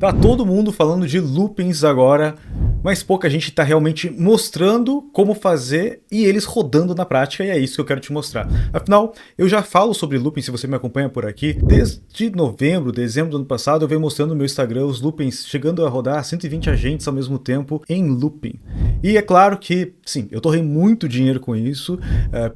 Tá todo mundo falando de loopings agora, mas pouca gente está realmente mostrando como fazer e eles rodando na prática, e é isso que eu quero te mostrar. Afinal, eu já falo sobre looping, se você me acompanha por aqui, desde novembro, dezembro do ano passado, eu venho mostrando no meu Instagram os loopings, chegando a rodar 120 agentes ao mesmo tempo em looping. E é claro que, sim, eu torrei muito dinheiro com isso,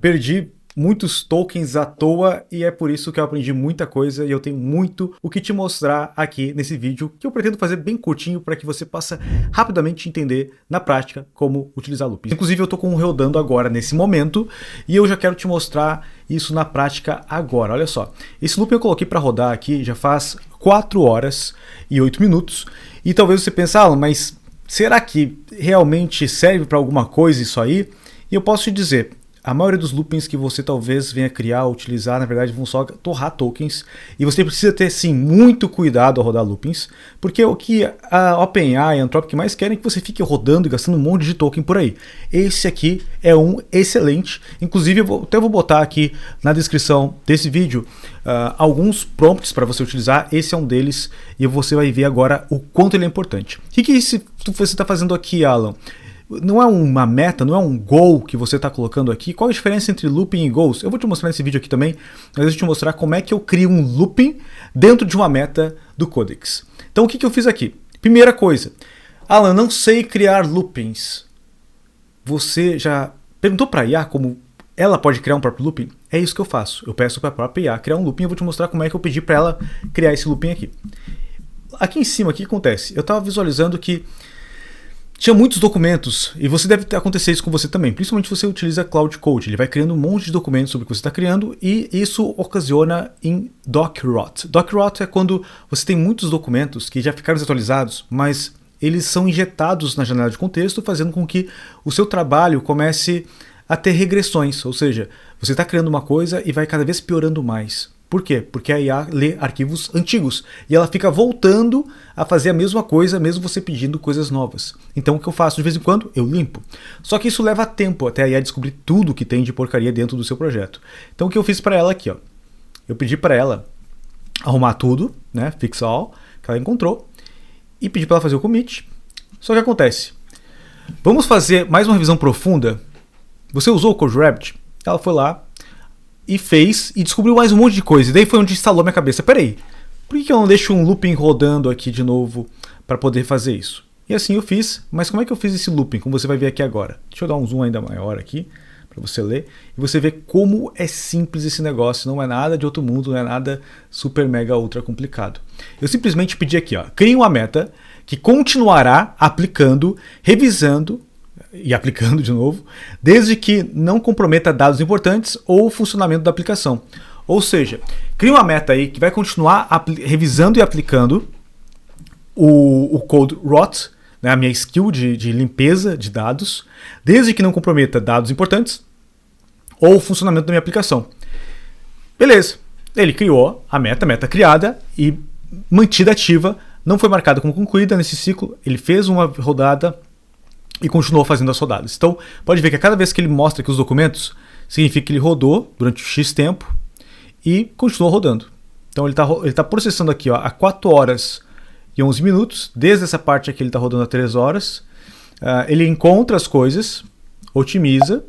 perdi muitos tokens à toa e é por isso que eu aprendi muita coisa e eu tenho muito o que te mostrar aqui nesse vídeo, que eu pretendo fazer bem curtinho para que você possa rapidamente entender na prática como utilizar loopings. Inclusive eu estou com um rodando agora nesse momento e eu já quero te mostrar isso na prática agora. Olha só, esse looping eu coloquei para rodar aqui já faz 4 horas e 8 minutos e talvez você pense, mas será que realmente serve para alguma coisa isso aí? E eu posso te dizer, a maioria dos loopings que você talvez venha criar, utilizar, na verdade vão só torrar tokens e você precisa ter sim muito cuidado ao rodar loopings, porque o que a OpenAI e a Anthropic mais querem é que você fique rodando e gastando um monte de token por aí. Esse aqui é um excelente, inclusive eu até vou botar aqui na descrição desse vídeo alguns prompts para você utilizar, esse é um deles e você vai ver agora o quanto ele é importante. O que você está fazendo aqui, Alan? Não é uma meta, não é um goal que você está colocando aqui. Qual a diferença entre looping e goals? Eu vou te mostrar nesse vídeo aqui também, mas eu vou te mostrar como é que eu crio um looping dentro de uma meta do Codex. Então o que eu fiz aqui? Primeira coisa, Alan, não sei criar loopings. Você já perguntou para a IA como ela pode criar um próprio looping? É isso que eu faço. Eu peço para a própria IA criar um looping e eu vou te mostrar como é que eu pedi para ela criar esse looping aqui. Aqui em cima, o que acontece? Eu estava visualizando que tinha muitos documentos, e você deve acontecer isso com você também, principalmente se você utiliza Cloud Code. Ele vai criando um monte de documentos sobre o que você está criando e isso ocasiona em doc rot. Doc rot é quando você tem muitos documentos que já ficaram desatualizados, mas eles são injetados na janela de contexto, fazendo com que o seu trabalho comece a ter regressões, ou seja, você está criando uma coisa e vai cada vez piorando mais. Por quê? Porque a IA lê arquivos antigos e ela fica voltando a fazer a mesma coisa, mesmo você pedindo coisas novas. Então o que eu faço de vez em quando? Eu limpo. Só que isso leva tempo até a IA descobrir tudo que tem de porcaria dentro do seu projeto. Então o que eu fiz para ela aqui? Eu pedi para ela arrumar tudo, né, fix all, que ela encontrou, e pedi para ela fazer o commit. Só que acontece, vamos fazer mais uma revisão profunda? Você usou o CodeRabbit? Ela foi lá e fez, e descobriu mais um monte de coisa. E daí foi onde instalou minha cabeça. Peraí, por que eu não deixo um looping rodando aqui de novo para poder fazer isso? E assim eu fiz, mas como é que eu fiz esse looping? Como você vai ver aqui agora. Deixa eu dar um zoom ainda maior aqui, para você ler. E você vê como é simples esse negócio. Não é nada de outro mundo, não é nada super mega ultra complicado. Eu simplesmente pedi aqui, crie uma meta que continuará aplicando, revisando, e aplicando de novo, desde que não comprometa dados importantes ou o funcionamento da aplicação. Ou seja, cria uma meta aí que vai continuar revisando e aplicando o code rot, né, a minha skill de limpeza de dados, desde que não comprometa dados importantes ou o funcionamento da minha aplicação. Beleza, ele criou a meta criada e mantida ativa, não foi marcada como concluída nesse ciclo, ele fez uma rodada e continuou fazendo as rodadas. Então, pode ver que a cada vez que ele mostra aqui os documentos, significa que ele rodou durante X tempo e continuou rodando. Então, ele tá processando aqui há 4 horas e 11 minutos. Desde essa parte aqui ele está rodando há 3 horas. Ele encontra as coisas, otimiza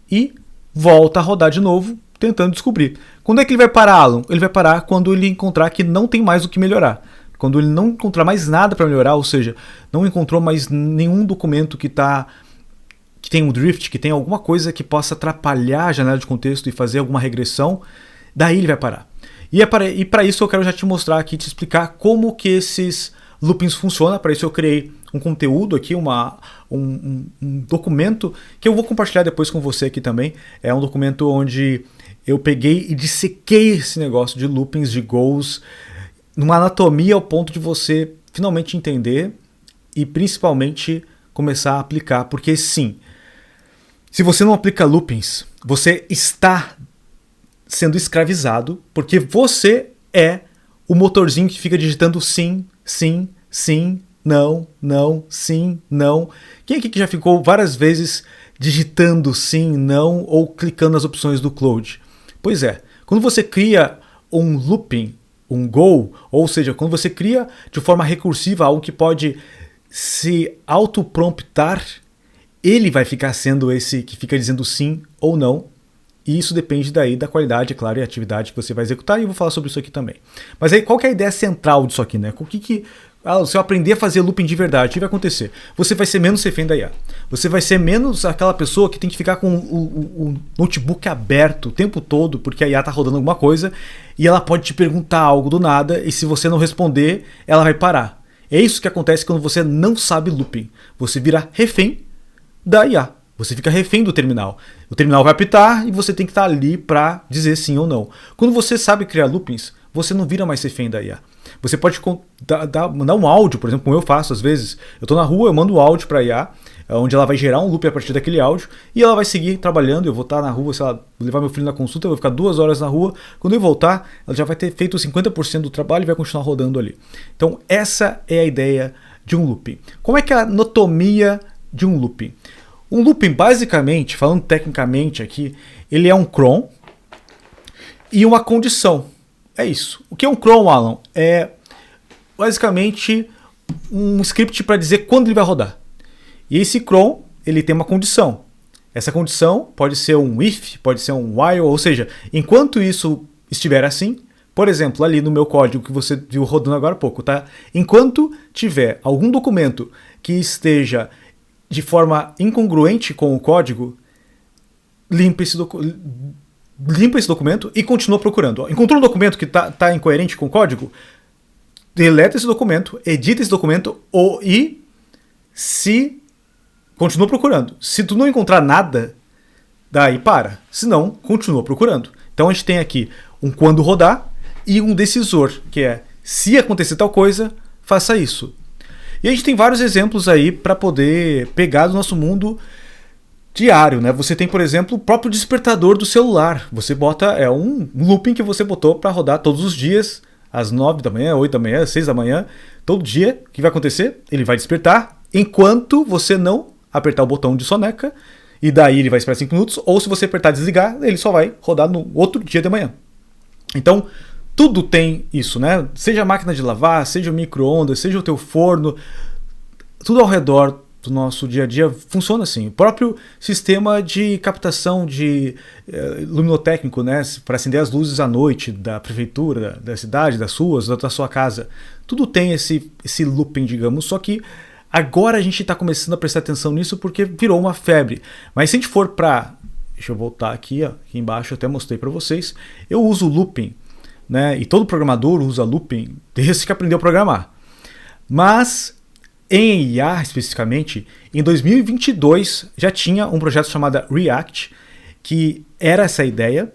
e volta a rodar de novo, tentando descobrir. Quando é que ele vai parar, Alan? Ele vai parar quando ele encontrar que não tem mais o que melhorar. Quando ele não encontrar mais nada para melhorar, ou seja, não encontrou mais nenhum documento que tem um drift, que tem alguma coisa que possa atrapalhar a janela de contexto e fazer alguma regressão, daí ele vai parar. E para isso eu quero já te mostrar aqui, te explicar como que esses loopings funcionam. Para isso eu criei um conteúdo aqui, um documento que eu vou compartilhar depois com você aqui também. É um documento onde eu peguei e dissequei esse negócio de loopings, de goals, numa anatomia ao ponto de você finalmente entender e principalmente começar a aplicar, porque sim, se você não aplica loopings, você está sendo escravizado, porque você é o motorzinho que fica digitando sim, sim, sim, não, não, sim, não. Quem aqui que já ficou várias vezes digitando sim, não ou clicando nas opções do Claude? Pois é, quando você cria um looping, um goal, ou seja, quando você cria de forma recursiva algo que pode se autopromptar, ele vai ficar sendo esse que fica dizendo sim ou não. E isso depende daí da qualidade, é claro, e atividade que você vai executar, e eu vou falar sobre isso aqui também. Mas aí, qual que é a ideia central disso aqui, né? Se eu aprender a fazer looping de verdade, o que vai acontecer? Você vai ser menos refém da IA. Você vai ser menos aquela pessoa que tem que ficar com o notebook aberto o tempo todo, porque a IA está rodando alguma coisa, e ela pode te perguntar algo do nada, e se você não responder, ela vai parar. É isso que acontece quando você não sabe looping. Você vira refém da IA. Você fica refém do terminal. O terminal vai apitar e você tem que estar ali para dizer sim ou não. Quando você sabe criar loopings, você não vira mais refém da IA. Você pode mandar um áudio, por exemplo, como eu faço às vezes. Eu estou na rua, eu mando um áudio para a IA, onde ela vai gerar um loop a partir daquele áudio, e ela vai seguir trabalhando. Eu vou estar na rua, sei lá, levar meu filho na consulta, eu vou ficar 2 horas na rua. Quando eu voltar, ela já vai ter feito 50% do trabalho e vai continuar rodando ali. Então essa é a ideia de um looping. Como é que é a anatomia de um looping? Um looping, basicamente, falando tecnicamente aqui, ele é um cron e uma condição. É isso. O que é um cron, Alan? É basicamente um script para dizer quando ele vai rodar. E esse cron, ele tem uma condição. Essa condição pode ser um if, pode ser um while, ou seja, enquanto isso estiver assim, por exemplo, ali no meu código que você viu rodando agora há pouco, tá? Enquanto tiver algum documento que esteja de forma incongruente com o código, limpa esse documento e continua procurando. Encontrou um documento que está incoerente com o código? Deleta esse documento, edita esse documento e continua procurando. Se tu não encontrar nada, daí para. Se não, continua procurando. Então a gente tem aqui um quando rodar e um decisor, que é se acontecer tal coisa, faça isso. E a gente tem vários exemplos aí para poder pegar do nosso mundo diário, né? Você tem, por exemplo, o próprio despertador do celular. Você bota, um looping que você botou para rodar todos os dias, às 9 da manhã, 8 da manhã, 6 da manhã, todo dia. O que vai acontecer? Ele vai despertar enquanto você não apertar o botão de soneca, e daí ele vai esperar 5 minutos, ou se você apertar desligar, ele só vai rodar no outro dia de manhã. Então, tudo tem isso, né? Seja a máquina de lavar, seja o micro-ondas, seja o teu forno, tudo ao redor do nosso dia a dia funciona assim. O próprio sistema de captação de luminotécnico, né? Para acender as luzes à noite da prefeitura, da cidade, das suas, da sua casa. Tudo tem esse looping, digamos, só que agora a gente está começando a prestar atenção nisso porque virou uma febre. Mas se a gente for para... Deixa eu voltar aqui, ó, aqui embaixo eu até mostrei para vocês. Eu uso looping, né? E todo programador usa looping desde que aprendeu a programar. Mas em IA especificamente, em 2022 já tinha um projeto chamado React, que era essa ideia.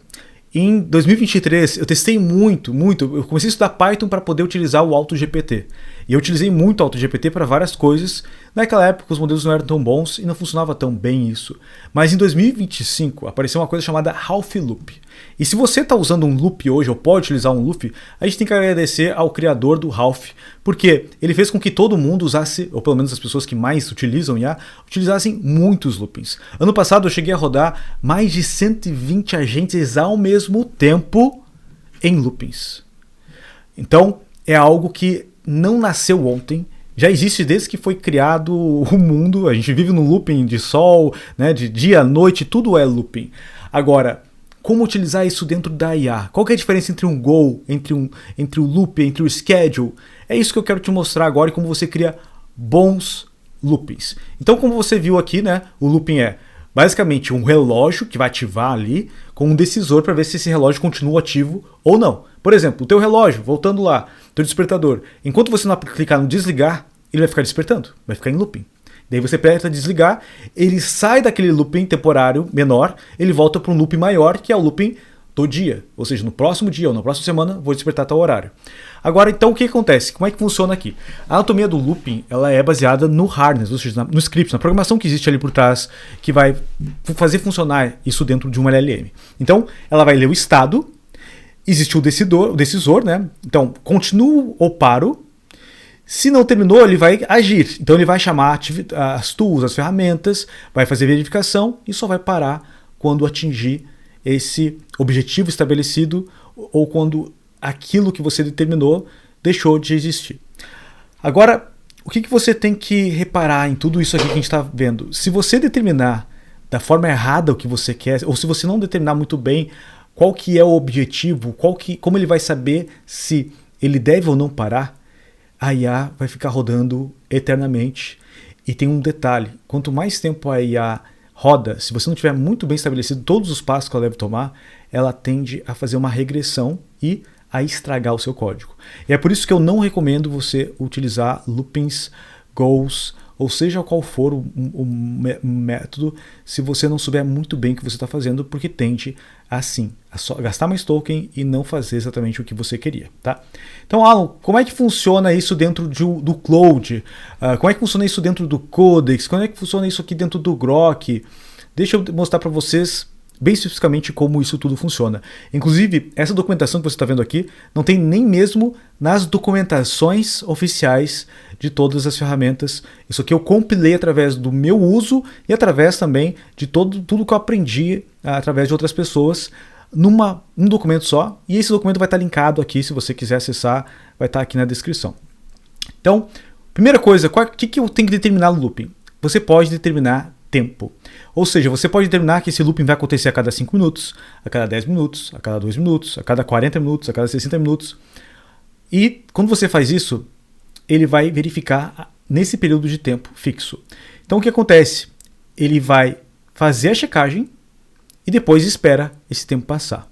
Em 2023 eu testei muito, eu comecei a estudar Python para poder utilizar o AutoGPT. E eu utilizei muito o AutoGPT para várias coisas. Naquela época os modelos não eram tão bons e não funcionava tão bem isso. Mas em 2025 apareceu uma coisa chamada Half Loop. E se você está usando um loop hoje, ou pode utilizar um loop, a gente tem que agradecer ao criador do Half, porque ele fez com que todo mundo usasse, ou pelo menos as pessoas que mais utilizam IA, utilizassem muitos loopings. Ano passado eu cheguei a rodar mais de 120 agentes ao mesmo tempo em loopings. Então é algo que não nasceu ontem, já existe desde que foi criado o mundo. A gente vive num looping de sol, né, de dia, noite, tudo é looping. Agora, como utilizar isso dentro da IA? Qual que é a diferença entre um goal, entre o loop, entre o schedule? É isso que eu quero te mostrar agora e como você cria bons loopings. Então, como você viu aqui, né, o looping é basicamente um relógio que vai ativar ali com um decisor para ver se esse relógio continua ativo ou não. Por exemplo, o teu relógio, voltando lá, teu despertador, enquanto você não clicar no desligar, ele vai ficar despertando, vai ficar em looping. Daí você aperta desligar, ele sai daquele looping temporário menor, ele volta para um looping maior, que é o looping do dia. Ou seja, no próximo dia ou na próxima semana, vou despertar tal horário. Agora, então, o que acontece? Como é que funciona aqui? A anatomia do looping ela é baseada no harness, ou seja, no script, na programação que existe ali por trás, que vai fazer funcionar isso dentro de uma LLM. Então, ela vai ler o estado, existe o decisor, né? Então, continuo ou paro. Se não terminou, ele vai agir. Então ele vai chamar as tools, as ferramentas, vai fazer verificação e só vai parar quando atingir esse objetivo estabelecido ou quando aquilo que você determinou deixou de existir. Agora, o que você tem que reparar em tudo isso aqui que a gente está vendo? Se você determinar da forma errada o que você quer, ou se você não determinar muito bem qual que é o objetivo, como ele vai saber se ele deve ou não parar, a IA vai ficar rodando eternamente. E tem um detalhe, quanto mais tempo a IA roda, se você não tiver muito bem estabelecido todos os passos que ela deve tomar, ela tende a fazer uma regressão e a estragar o seu código. E é por isso que eu não recomendo você utilizar loopings, goals, ou seja qual for o método, se você não souber muito bem o que você está fazendo, porque tende assim a só gastar mais token e não fazer exatamente o que você queria. Tá? Então, Alan, como é que funciona isso dentro do Cloud? Como é que funciona isso dentro do Codex? Como é que funciona isso aqui dentro do Grok? Deixa eu mostrar para vocês bem especificamente como isso tudo funciona. Inclusive, essa documentação que você está vendo aqui não tem nem mesmo nas documentações oficiais de todas as ferramentas. Isso aqui eu compilei através do meu uso e através também de tudo que eu aprendi através de outras pessoas num documento só. E esse documento vai estar linkado aqui, se você quiser acessar, vai estar aqui na descrição. Então, primeira coisa, o que eu tenho que determinar no looping? Você pode determinar tempo. Ou seja, você pode determinar que esse looping vai acontecer a cada 5 minutos, a cada 10 minutos, a cada 2 minutos, a cada 40 minutos, a cada 60 minutos. E quando você faz isso, ele vai verificar nesse período de tempo fixo. Então o que acontece? Ele vai fazer a checagem e depois espera esse tempo passar.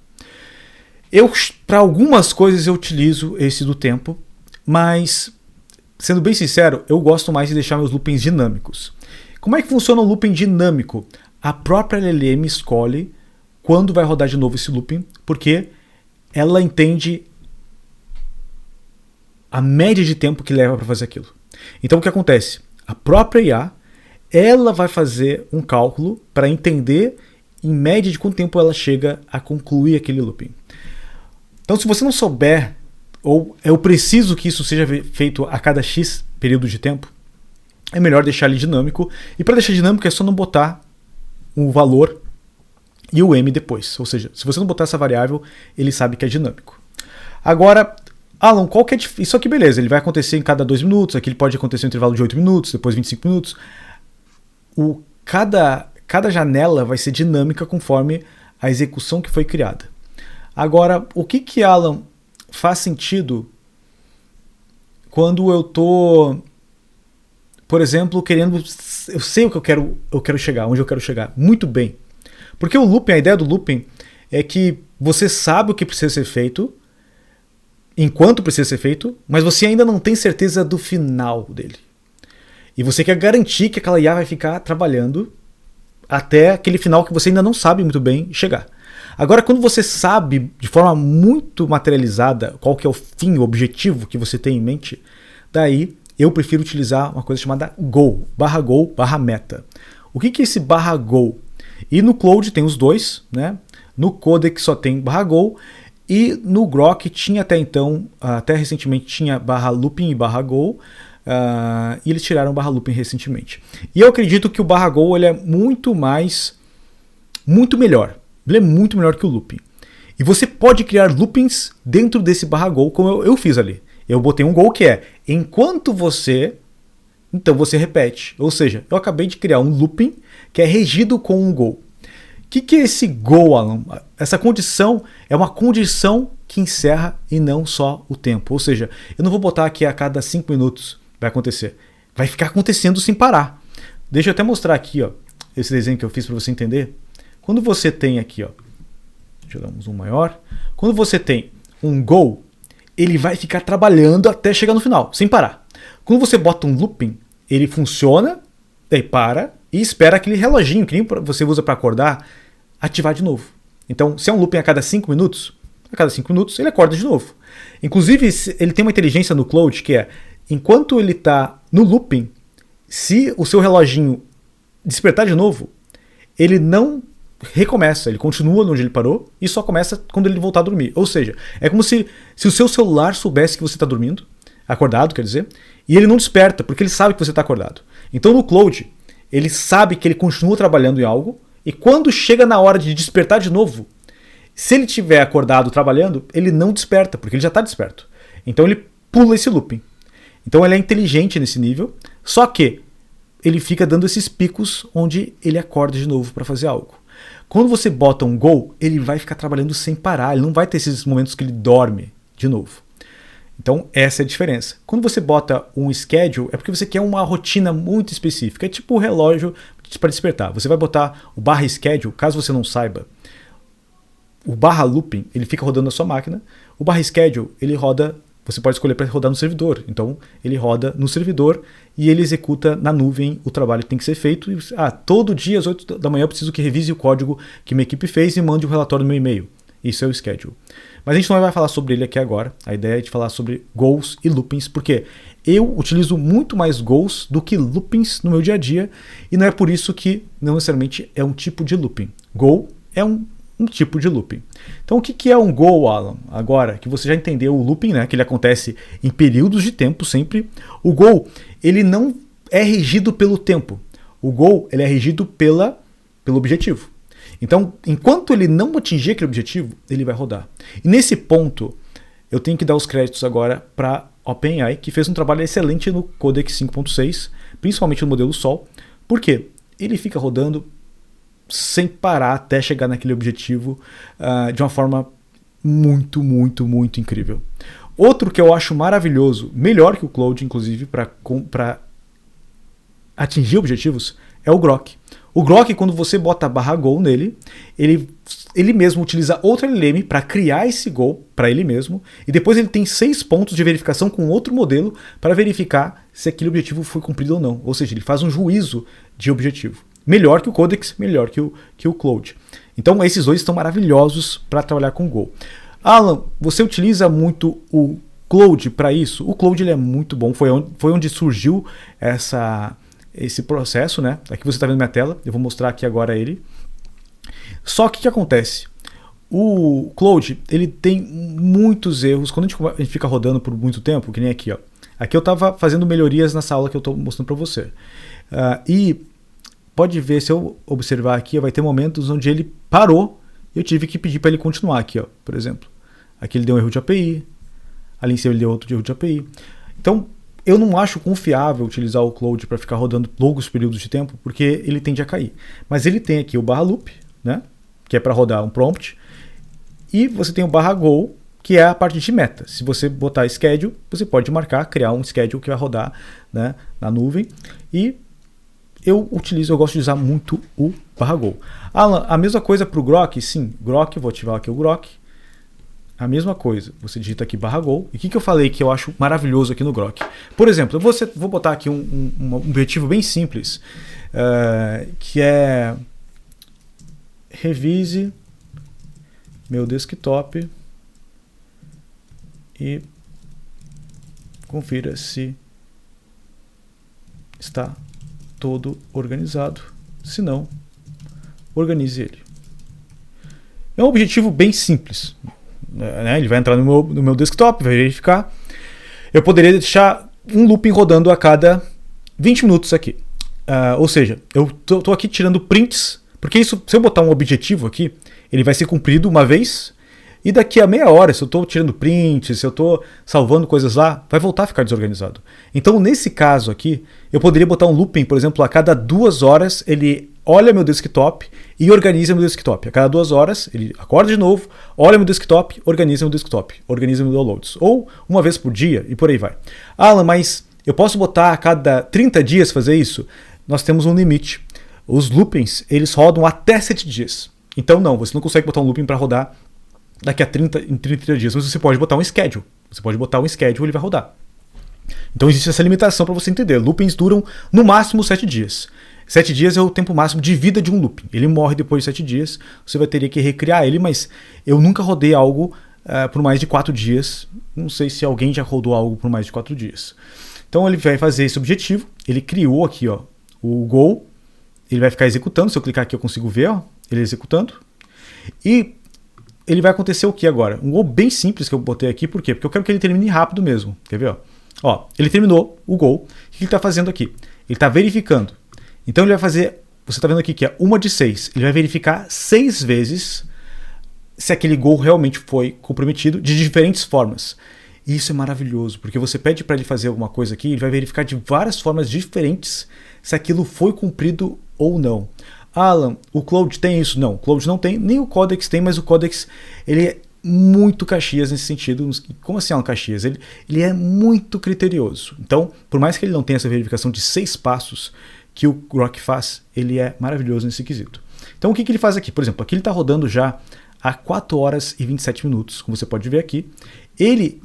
Para algumas coisas eu utilizo esse do tempo, mas sendo bem sincero, eu gosto mais de deixar meus loopings dinâmicos. Como é que funciona o looping dinâmico? A própria LLM escolhe quando vai rodar de novo esse looping, porque ela entende a média de tempo que leva para fazer aquilo. Então o que acontece? A própria IA, ela vai fazer um cálculo para entender em média de quanto tempo ela chega a concluir aquele looping. Então se você não souber, ou eu preciso que isso seja feito a cada X período de tempo, é melhor deixar ele dinâmico. E para deixar dinâmico é só não botar o valor e o M depois. Ou seja, se você não botar essa variável, ele sabe que é dinâmico. Agora, Alan, qual que é isso aqui? Beleza, ele vai acontecer em cada 2 minutos. Aqui ele pode acontecer em um intervalo de 8 minutos, depois 25 minutos. Cada janela vai ser dinâmica conforme a execução que foi criada. Agora, o que Alan, faz sentido quando eu estou... Por exemplo, eu sei o que eu quero chegar, onde eu quero chegar, muito bem. Porque o looping, a ideia do looping é que você sabe o que precisa ser feito, enquanto precisa ser feito, mas você ainda não tem certeza do final dele. E você quer garantir que aquela IA vai ficar trabalhando até aquele final que você ainda não sabe muito bem chegar. Agora, quando você sabe de forma muito materializada qual que é o fim, o objetivo que você tem em mente, daí eu prefiro utilizar uma coisa chamada goal, barra meta. O que é esse barra goal? E no Cloud tem os dois, né? No Codex só tem barra goal, e no Grok tinha até então, até recentemente tinha barra looping e barra goal, e eles tiraram barra looping recentemente. E eu acredito que o barra goal ele é muito melhor. Ele é muito melhor que o looping. E você pode criar loopings dentro desse barra goal, como eu fiz ali. Eu botei um goal que é, enquanto então você repete. Ou seja, eu acabei de criar um looping que é regido com um goal. O que é esse goal, Alan? Essa condição é uma condição que encerra e não só o tempo. Ou seja, eu não vou botar aqui a cada 5 minutos vai acontecer. Vai ficar acontecendo sem parar. Deixa eu até mostrar aqui, ó, esse desenho que eu fiz para você entender. Quando você tem aqui, ó, deixa eu dar um zoom maior. Quando você tem um goal, ele vai ficar trabalhando até chegar no final, sem parar. Quando você bota um looping, ele funciona, daí para e espera aquele reloginho que nem você usa para acordar, ativar de novo. Então, se é um looping a cada 5 minutos, ele acorda de novo. Inclusive, ele tem uma inteligência no Cloud que é, enquanto ele está no looping, se o seu reloginho despertar de novo, ele não recomeça, ele continua onde ele parou e só começa quando ele voltar a dormir. Ou seja, é como se o seu celular soubesse que você está dormindo, acordado, quer dizer, e ele não desperta, porque ele sabe que você está acordado. Então no Cloud, ele sabe que ele continua trabalhando em algo, e quando chega na hora de despertar de novo, Se ele estiver acordado trabalhando, ele não desperta, porque ele já está desperto. Então ele pula esse looping. Então ele é inteligente nesse nível, só que ele fica dando esses picos onde ele acorda de novo para fazer algo. Quando você bota um Go, ele vai ficar trabalhando sem parar, ele não vai ter esses momentos que ele dorme de novo. Então essa é a diferença. Quando você bota um schedule, é porque você quer uma rotina muito específica, é tipo o relógio para despertar. Você vai botar o barra schedule, caso você não saiba, o barra looping, ele fica rodando na sua máquina, o barra schedule, ele roda, você pode escolher para rodar no servidor, então ele roda no servidor e ele executa na nuvem o trabalho que tem que ser feito. Todo dia às 8 da manhã eu preciso que revise o código que minha equipe fez e mande um relatório no meu e-mail. Isso é o schedule. Mas a gente não vai falar sobre ele aqui agora. A ideia é de falar sobre goals e loopings, porque eu utilizo muito mais goals do que loopings no meu dia a dia, e não é por isso que não necessariamente é um tipo de looping. Goal é um tipo de looping. Então o que é um goal, Alan? Agora que você já entendeu o looping, né, que ele acontece em períodos de tempo sempre, o goal ele não é regido pelo tempo. O goal ele é regido pelo objetivo. Então, enquanto ele não atingir aquele objetivo, ele vai rodar. E nesse ponto, eu tenho que dar os créditos agora para OpenAI, que fez um trabalho excelente no Codex 5.6, principalmente no modelo Sol. Por quê? Ele fica rodando sem parar até chegar naquele objetivo de uma forma muito, muito, muito incrível. Outro que eu acho maravilhoso, melhor que o Claude, inclusive, para atingir objetivos, é o Grok. O Grok, quando você bota barra goal nele, ele mesmo utiliza outro LLM para criar esse goal para ele mesmo, e depois ele tem 6 pontos de verificação com outro modelo para verificar se aquele objetivo foi cumprido ou não. Ou seja, ele faz um juízo de objetivo. Melhor que o Codex, melhor que o Claude. Então esses dois estão maravilhosos para trabalhar com Go. Alan, você utiliza muito o Claude para isso? O Claude ele é muito bom, foi onde surgiu esse processo, né? Aqui você está vendo minha tela, eu vou mostrar aqui agora ele. Só que o que acontece? O Claude, ele tem muitos erros. Quando a gente fica rodando por muito tempo, que nem aqui, ó. Aqui eu estava fazendo melhorias nessa aula que eu estou mostrando para você. E pode ver, se eu observar aqui, vai ter momentos onde ele parou e eu tive que pedir para ele continuar aqui, ó, por exemplo. Aqui ele deu um erro de API, ali em cima ele deu outro erro de API. Então, eu não acho confiável utilizar o Claude para ficar rodando longos períodos de tempo, porque ele tende a cair. Mas ele tem aqui o barra loop, né, que é para rodar um prompt, e você tem o barra goal, que é a parte de meta. Se você botar schedule, você pode marcar, criar um schedule que vai rodar, né, na nuvem. E eu gosto de usar muito o barra goal. Alan, a mesma coisa para o Grok? Sim, Grok, vou ativar aqui o Grok. A mesma coisa, você digita aqui barra goal. E o que eu falei que eu acho maravilhoso aqui no Grok? Por exemplo, eu vou botar aqui um objetivo bem simples, que é revise meu desktop e confira se está todo organizado. Se não, organize ele. É um objetivo bem simples, né? Ele vai entrar no meu desktop, vai verificar. Eu poderia deixar um looping rodando a cada 20 minutos aqui. Ou seja, eu estou aqui tirando prints, porque isso, se eu botar um objetivo aqui, ele vai ser cumprido uma vez, e daqui a meia hora, se eu estou tirando prints, se eu estou salvando coisas lá, vai voltar a ficar desorganizado. Então, nesse caso aqui, eu poderia botar um looping, por exemplo, a cada 2 horas ele olha meu desktop e organiza meu desktop. A cada 2 horas ele acorda de novo, olha meu desktop, organiza meu desktop, organiza meu downloads. Ou uma vez por dia e por aí vai. Alan, mas eu posso botar a cada 30 dias fazer isso? Nós temos um limite. Os loopings, eles rodam até 7 dias. Então não, você não consegue botar um looping para rodar daqui a 30 dias, mas você pode botar um schedule. Você pode botar um schedule e ele vai rodar. Então existe essa limitação para você entender. Loopings duram no máximo 7 dias. 7 dias é o tempo máximo de vida de um looping. Ele morre depois de 7 dias, você vai ter que recriar ele, mas eu nunca rodei algo por mais de 4 dias. Não sei se alguém já rodou algo por mais de 4 dias. Então ele vai fazer esse objetivo, ele criou aqui, ó, o goal, ele vai ficar executando. Se eu clicar aqui eu consigo ver, ó, ele executando. E ele vai acontecer o que agora? Um goal bem simples que eu botei aqui, por quê? Porque eu quero que ele termine rápido mesmo. Quer ver? Ó, ele terminou o goal. O que ele está fazendo aqui? Ele está verificando. Então ele vai fazer, você está vendo aqui que é uma de 6. Ele vai verificar 6 vezes se aquele gol realmente foi comprometido de diferentes formas. E isso é maravilhoso, porque você pede para ele fazer alguma coisa aqui, ele vai verificar de várias formas diferentes se aquilo foi cumprido ou não. Alan, o Cloud tem isso? Não, o Cloud não tem, nem o Codex tem, mas o Codex ele é muito Caxias nesse sentido. Como assim, Alan Caxias? Ele é muito criterioso. Então, por mais que ele não tenha essa verificação de 6 passos que o Grok faz, ele é maravilhoso nesse quesito. Então, o que ele faz aqui? Por exemplo, aqui ele está rodando já há 4 horas e 27 minutos, como você pode ver aqui.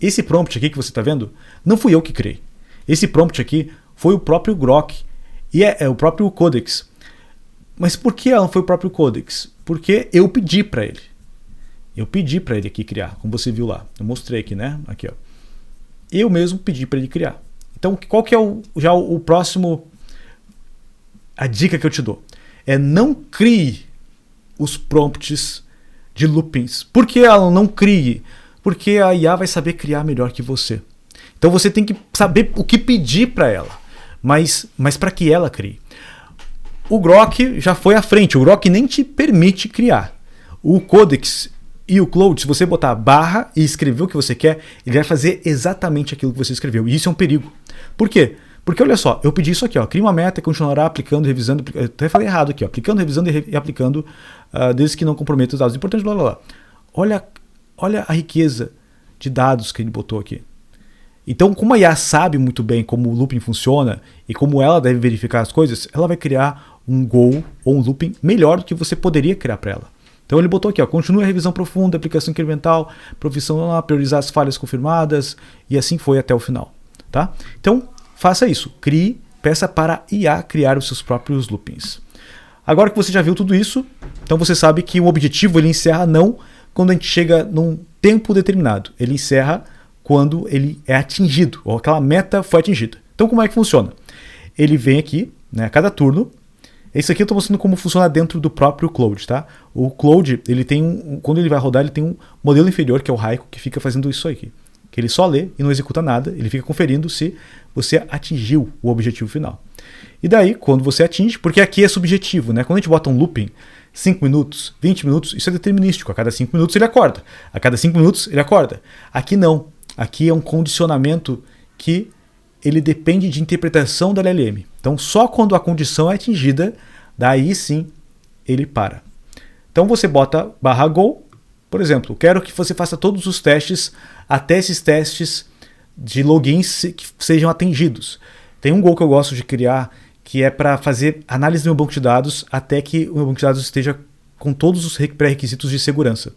Esse prompt aqui que você está vendo, não fui eu que criei. Esse prompt aqui foi o próprio Grok e é o próprio Codex. Mas por que ela não foi o próprio Codex? Porque eu pedi para ele. Eu pedi para ele aqui criar, como você viu lá. Eu mostrei aqui, né? Aqui, ó. Eu mesmo pedi para ele criar. Então, qual que é o próximo... A dica que eu te dou? É não crie os prompts de loopings. Por que ela não crie? Porque a IA vai saber criar melhor que você. Então você tem que saber o que pedir para ela. Mas para que ela crie. O Grok já foi à frente. O Grok nem te permite criar. O Codex e o Cloud, se você botar barra e escrever o que você quer, ele vai fazer exatamente aquilo que você escreveu. E isso é um perigo. Por quê? Porque olha só, eu pedi isso aqui, ó, cria uma meta e continuará aplicando, revisando, eu até falei errado aqui, ó, aplicando, revisando e aplicando, desde que não comprometa os dados importantes, blá blá blá. Olha a riqueza de dados que ele botou aqui. Então, como a IA sabe muito bem como o looping funciona e como ela deve verificar as coisas, ela vai criar um goal ou um looping melhor do que você poderia criar para ela. Então ele botou aqui, ó, continue a revisão profunda, aplicação incremental, profissão, priorizar as falhas confirmadas, e assim foi até o final. Tá? Então, faça isso. Crie, peça para a IA criar os seus próprios loopings. Agora que você já viu tudo isso, então você sabe que o objetivo ele encerra não quando a gente chega num tempo determinado. Ele encerra quando ele é atingido, ou aquela meta foi atingida. Então como é que funciona? Ele vem aqui, né, a cada turno. Isso aqui eu estou mostrando como funciona dentro do próprio Cloud, tá? O Cloud, ele tem quando ele vai rodar, ele tem um modelo inferior, que é o Raico, que fica fazendo isso aqui. Que ele só lê e não executa nada, ele fica conferindo se você atingiu o objetivo final. E daí, quando você atinge, porque aqui é subjetivo, né? Quando a gente bota um looping, 5 minutos, 20 minutos, isso é determinístico. A cada 5 minutos ele acorda. A cada 5 minutos ele acorda. Aqui não. Aqui é um condicionamento que ele depende de interpretação da LLM. Então, só quando a condição é atingida, daí sim ele para. Então, você bota /go, por exemplo, quero que você faça todos os testes até esses testes de logins que sejam atingidos. Tem um goal que eu gosto de criar que é para fazer análise do meu banco de dados até que o meu banco de dados esteja com todos os pré-requisitos de segurança.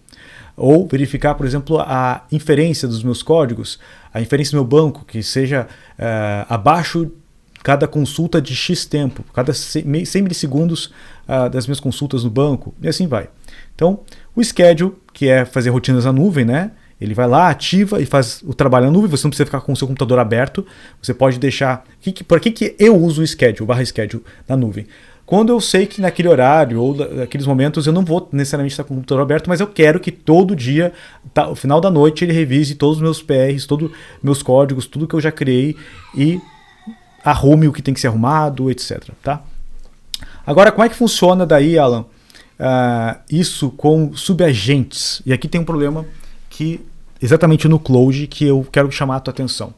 Ou verificar, por exemplo, a inferência dos meus códigos, a inferência do meu banco, que seja abaixo cada consulta de X tempo, cada 100 milissegundos das minhas consultas no banco, e assim vai. Então, o schedule, que é fazer rotinas na nuvem, né? Ele vai lá, ativa e faz o trabalho na nuvem, você não precisa ficar com o seu computador aberto, você pode deixar... Por que eu uso o schedule, /schedule na nuvem? Quando eu sei que naquele horário ou naqueles momentos eu não vou necessariamente estar com o computador aberto, mas eu quero que todo dia, no final da noite, ele revise todos os meus PRs, todos os meus códigos, tudo que eu já criei e arrume o que tem que ser arrumado, etc. Tá? Agora, como é que funciona daí, Alan, isso com subagentes? E aqui tem um problema que, exatamente no Cloud, que eu quero chamar a tua atenção.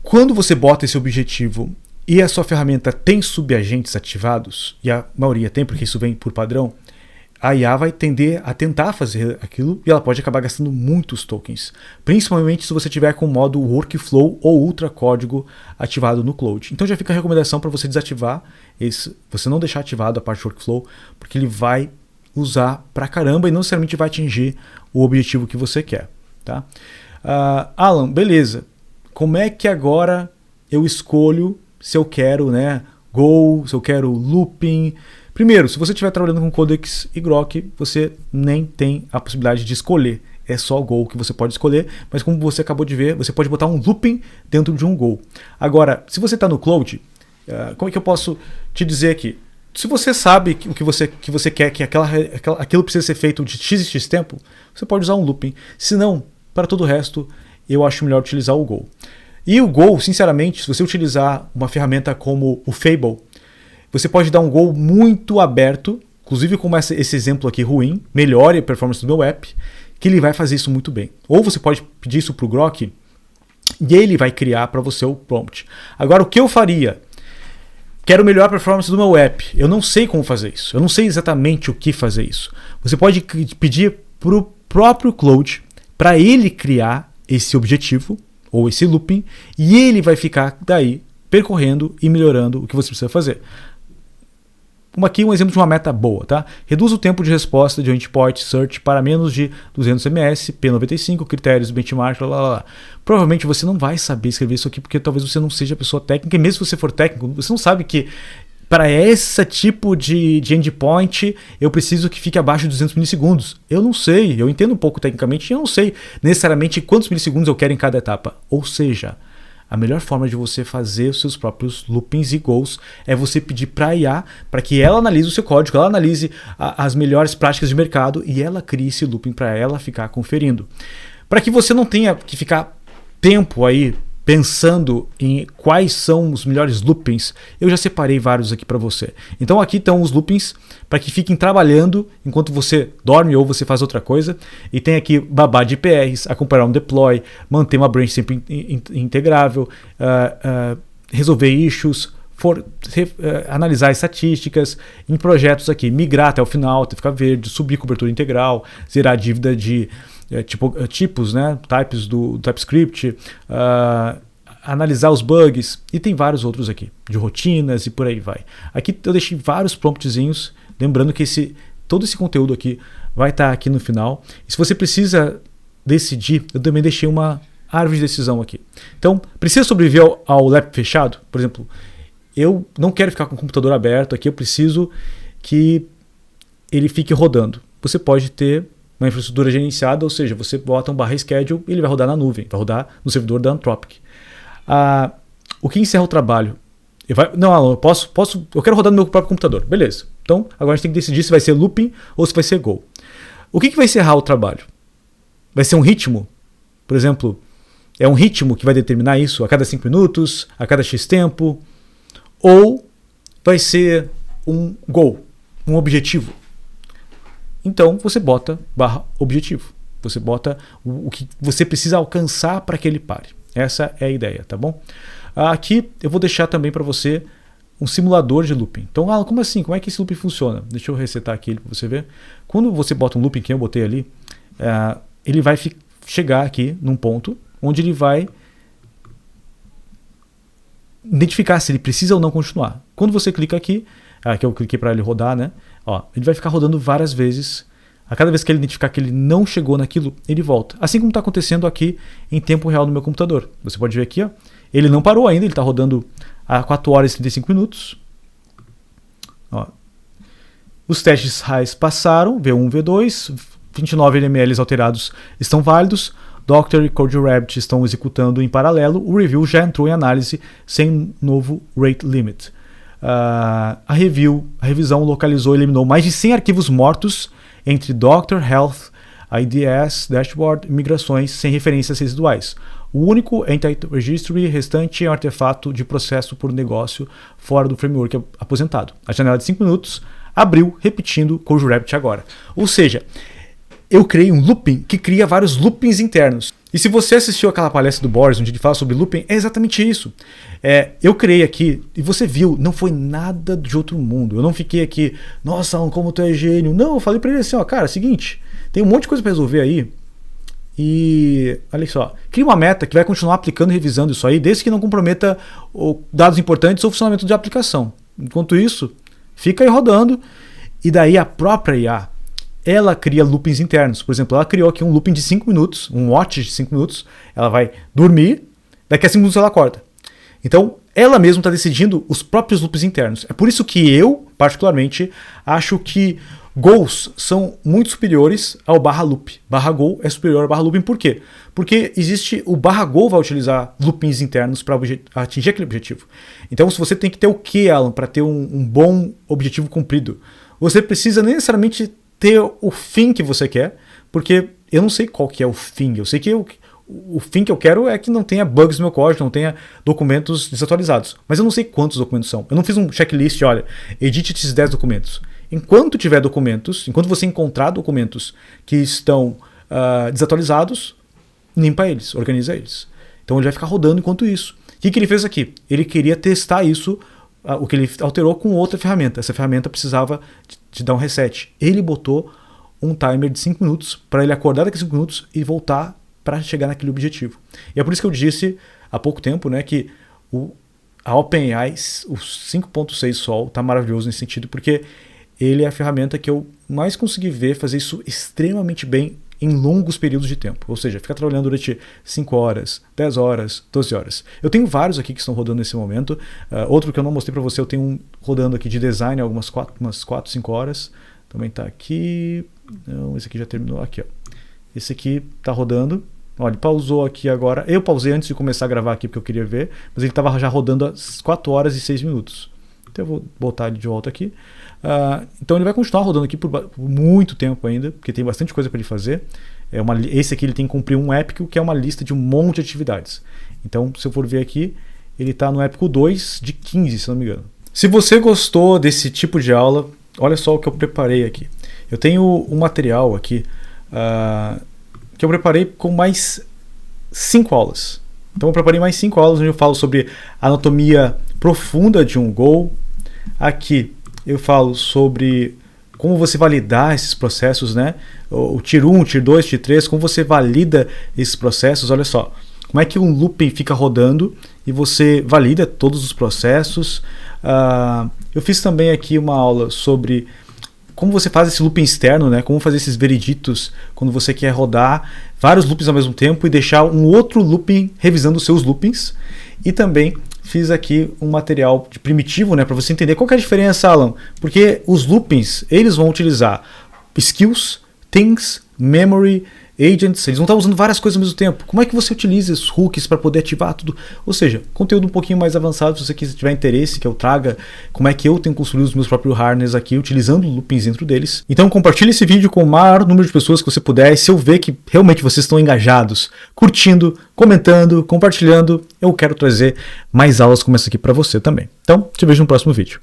Quando você bota esse objetivo e a sua ferramenta tem subagentes ativados, e a maioria tem, porque isso vem por padrão, a IA vai tender a tentar fazer aquilo e ela pode acabar gastando muitos tokens. Principalmente se você tiver com o modo Workflow ou Ultra Código ativado no Cloud. Então já fica a recomendação para você desativar você não deixar ativado a parte Workflow, porque ele vai usar pra caramba e não necessariamente vai atingir o objetivo que você quer. Tá? Alan, beleza. Como é que agora eu escolho se eu quero, né, Go, se eu quero Looping? Primeiro, se você estiver trabalhando com Codex e Grok, você nem tem a possibilidade de escolher. É só o Go que você pode escolher, mas como você acabou de ver, você pode botar um Looping dentro de um Go. Agora, se você está no Cloud, como é que eu posso te dizer aqui? Se você sabe o que você quer, que aquilo precisa ser feito de X e X tempo, você pode usar um Looping. Se não, para todo o resto, eu acho melhor utilizar o Go. E o Go, sinceramente, se você utilizar uma ferramenta como o Fable, você pode dar um Go muito aberto, inclusive como esse exemplo aqui ruim, melhore a performance do meu app, que ele vai fazer isso muito bem. Ou você pode pedir isso para o Grok e ele vai criar para você o prompt. Agora, o que eu faria? Quero melhorar a performance do meu app. Eu não sei como fazer isso. Eu não sei exatamente o que fazer isso. Você pode pedir para o próprio Claude para ele criar esse objetivo ou esse looping e ele vai ficar daí percorrendo e melhorando o que você precisa fazer. Aqui um exemplo de uma meta boa, tá? Reduz o tempo de resposta de um endpoint search para menos de 200 ms, P95, critérios, benchmark, lá. Provavelmente você não vai saber escrever isso aqui porque talvez você não seja pessoa técnica, e mesmo se você for técnico, você não sabe que para esse tipo de endpoint eu preciso que fique abaixo de 200 milissegundos. Eu não sei, eu entendo um pouco tecnicamente e eu não sei necessariamente quantos milissegundos eu quero em cada etapa. Ou seja, a melhor forma de você fazer os seus próprios loopings e goals é você pedir para a IA para que ela analise o seu código, ela analise as melhores práticas de mercado e ela crie esse looping para ela ficar conferindo. Para que você não tenha que ficar tempo aí pensando em quais são os melhores loopings, eu já separei vários aqui para você. Então aqui estão os loopings para que fiquem trabalhando enquanto você dorme ou você faz outra coisa. E tem aqui babá de IPRs, acompanhar um deploy, manter uma branch sempre integrável, resolver issues, analisar estatísticas em projetos aqui, migrar até o final, até ficar verde, subir cobertura integral, zerar a dívida de tipos, né, types do TypeScript, analisar os bugs, e tem vários outros aqui, de rotinas e por aí vai. Aqui eu deixei vários promptzinhos, lembrando que todo esse conteúdo aqui vai estar aqui no final. E se você precisa decidir, eu também deixei uma árvore de decisão aqui. Então, precisa sobreviver ao lab fechado? Por exemplo, eu não quero ficar com o computador aberto aqui, eu preciso que ele fique rodando. Você pode ter uma infraestrutura gerenciada, ou seja, você bota um /schedule e ele vai rodar na nuvem, vai rodar no servidor da Anthropic. O que encerra o trabalho? Eu quero rodar no meu próprio computador. Beleza. Então, agora a gente tem que decidir se vai ser looping ou se vai ser go. O que vai encerrar o trabalho? Vai ser um ritmo? Por exemplo, é um ritmo que vai determinar isso a cada 5 minutos, a cada X tempo? Ou vai ser um goal, um objetivo? Então você bota /objetivo. Você bota o que você precisa alcançar para que ele pare. Essa é a ideia, tá bom? Aqui eu vou deixar também para você um simulador de looping. Então, como assim? Como é que esse looping funciona? Deixa eu resetar aqui para você ver. Quando você bota um looping que eu botei ali, ele vai chegar aqui num ponto onde ele vai identificar se ele precisa ou não continuar. Quando você clica aqui, que eu cliquei para ele rodar, né? Ele vai ficar rodando várias vezes. A cada vez que ele identificar que ele não chegou naquilo, ele volta. Assim como está acontecendo aqui em tempo real no meu computador. Você pode ver aqui, ele não parou ainda, ele está rodando a 4 horas e 35 minutos. Os testes RAIs passaram, V1, V2, 29 NMLs alterados estão válidos. Doctor e CodeRabbit estão executando em paralelo. O review já entrou em análise sem novo rate limit. A revisão localizou e eliminou mais de 100 arquivos mortos entre Doctor, Health, IDS, Dashboard e migrações sem referências residuais. O único Entity Registry restante é um artefato de processo por negócio fora do framework aposentado. A janela de 5 minutos abriu, repetindo CodeRabbit agora. Ou seja, eu criei um looping que cria vários loopings internos. E se você assistiu aquela palestra do Boris, onde ele fala sobre looping, é exatamente isso. Eu criei aqui, e você viu, não foi nada de outro mundo. Eu não fiquei aqui, nossa, como tu é gênio. Não, eu falei pra ele assim, cara, seguinte, tem um monte de coisa pra resolver aí. E, olha só, cria uma meta que vai continuar aplicando e revisando isso aí, desde que não comprometa dados importantes ou funcionamento de aplicação. Enquanto isso, fica aí rodando, e daí a própria IA, ela cria loopings internos. Por exemplo, ela criou aqui um looping de 5 minutos, um watch de 5 minutos. Ela vai dormir, daqui a 5 minutos ela acorda. Então, ela mesma está decidindo os próprios loops internos. É por isso que eu, particularmente, acho que goals são muito superiores ao /loop. /goal é superior ao /looping. Por quê? Porque existe o /goal vai utilizar loopings internos para atingir aquele objetivo. Então, se você tem que ter o que, Alan, para ter um bom objetivo cumprido, você precisa nem necessariamente ter o fim que você quer, porque eu não sei qual que é o fim. Eu sei que o fim que eu quero é que não tenha bugs no meu código, não tenha documentos desatualizados. Mas eu não sei quantos documentos são. Eu não fiz um checklist, olha, edite esses 10 documentos. enquanto tiver documentos, enquanto você encontrar documentos que estão desatualizados, limpa eles, organiza eles. Então ele vai ficar rodando enquanto isso. O que ele fez aqui? Ele queria testar isso, o que ele alterou com outra ferramenta. Essa ferramenta precisava de dar um reset. Ele botou um timer de 5 minutos para ele acordar daqui a 5 minutos e voltar para chegar naquele objetivo. E é por isso que eu disse há pouco tempo, né, que a OpenAI, o 5.6 Sol, está maravilhoso nesse sentido, porque ele é a ferramenta que eu mais consegui ver fazer isso extremamente bem em longos períodos de tempo. Ou seja, ficar trabalhando durante 5 horas, 10 horas, 12 horas. Eu tenho vários aqui que estão rodando nesse momento. Outro que eu não mostrei para você, eu tenho um rodando aqui de design algumas 4, 5 horas. Também está aqui. Não, esse aqui já terminou. Aqui, ó. Esse aqui está rodando. Olha, ele pausou aqui agora. Eu pausei antes de começar a gravar aqui porque eu queria ver. Mas ele estava já rodando às 4 horas e 6 minutos. Então eu vou botar ele de volta aqui. Então ele vai continuar rodando aqui por muito tempo ainda, porque tem bastante coisa para ele fazer. Esse aqui ele tem que cumprir um épico, que é uma lista de um monte de atividades. Então, se eu for ver aqui, ele está no épico 2 de 15, se não me engano. Se você gostou desse tipo de aula, olha só o que eu preparei aqui. Eu tenho um material aqui que eu preparei com mais 5 aulas. Então eu preparei mais 5 aulas onde eu falo sobre a anatomia profunda de um Go. Aqui eu falo sobre como você validar esses processos, né? O Tier 1, Tier 2, Tier 3, como você valida esses processos. Olha só, como é que um looping fica rodando e você valida todos os processos. Eu fiz também aqui uma aula sobre como você faz esse looping externo, né? Como fazer esses vereditos quando você quer rodar vários loopings ao mesmo tempo e deixar um outro looping revisando os seus loopings. E também fiz aqui um material de primitivo, né, para você entender qual que é a diferença, Alan. Porque os loopings, eles vão utilizar skills, things, memory, agents, eles vão estar usando várias coisas ao mesmo tempo. Como é que você utiliza os hooks para poder ativar tudo? Ou seja, conteúdo um pouquinho mais avançado, se você tiver interesse que eu traga, como é que eu tenho construído os meus próprios harness aqui, utilizando loopings dentro deles. Então compartilhe esse vídeo com o maior número de pessoas que você puder, e se eu ver que realmente vocês estão engajados, curtindo, comentando, compartilhando, eu quero trazer mais aulas como essa aqui para você também. Então, te vejo no próximo vídeo.